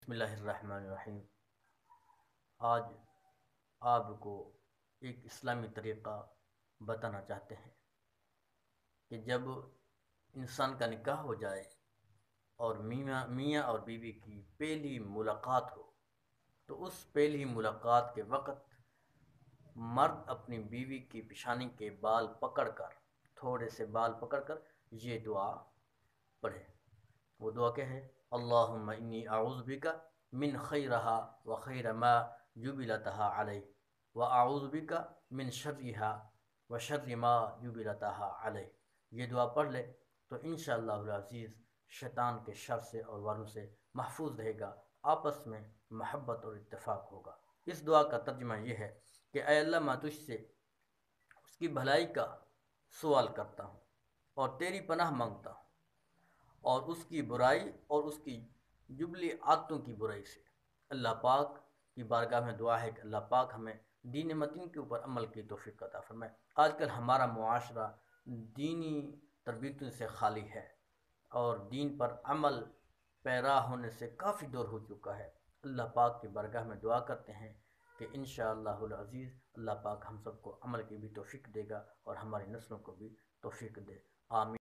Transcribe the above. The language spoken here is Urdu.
بسم اللہ الرحمن الرحیم۔ آج آپ کو ایک اسلامی طریقہ بتانا چاہتے ہیں کہ جب انسان کا نکاح ہو جائے اور میاں اور بیوی کی پہلی ملاقات ہو تو اس پہلی ملاقات کے وقت مرد اپنی بیوی کی پیشانی کے بال پکڑ کر تھوڑے سے بال پکڑ کر یہ دعا پڑھے۔ وہ دعا کیا ہے؟ اللہم انی اعوذ بک من خیرہا و خیر ما جبلتہا علیہ و اعوذ بک من شرہا و شر ما جبلتہا علیہ۔ یہ دعا پڑھ لے تو انشاءاللہ العزیز شیطان کے شر سے اور واروں سے محفوظ رہے گا، آپس میں محبت اور اتفاق ہوگا۔ اس دعا کا ترجمہ یہ ہے کہ اے اللہ، میں تجھ سے اس کی بھلائی کا سوال کرتا ہوں اور تیری پناہ مانگتا ہوں، اور اس کی برائی اور اس کی جبلی عادتوں کی برائی سے۔ اللہ پاک کی بارگاہ میں دعا ہے کہ اللہ پاک ہمیں دین متین کے اوپر عمل کی توفیق عطا فرمائے۔ آج کل ہمارا معاشرہ دینی تربیتوں سے خالی ہے اور دین پر عمل پیرا ہونے سے کافی دور ہو چکا ہے۔ اللہ پاک کی بارگاہ میں دعا کرتے ہیں کہ انشاءاللہ العزیز اللہ پاک ہم سب کو عمل کی بھی توفیق دے گا اور ہماری نسلوں کو بھی توفیق دے۔ آمین۔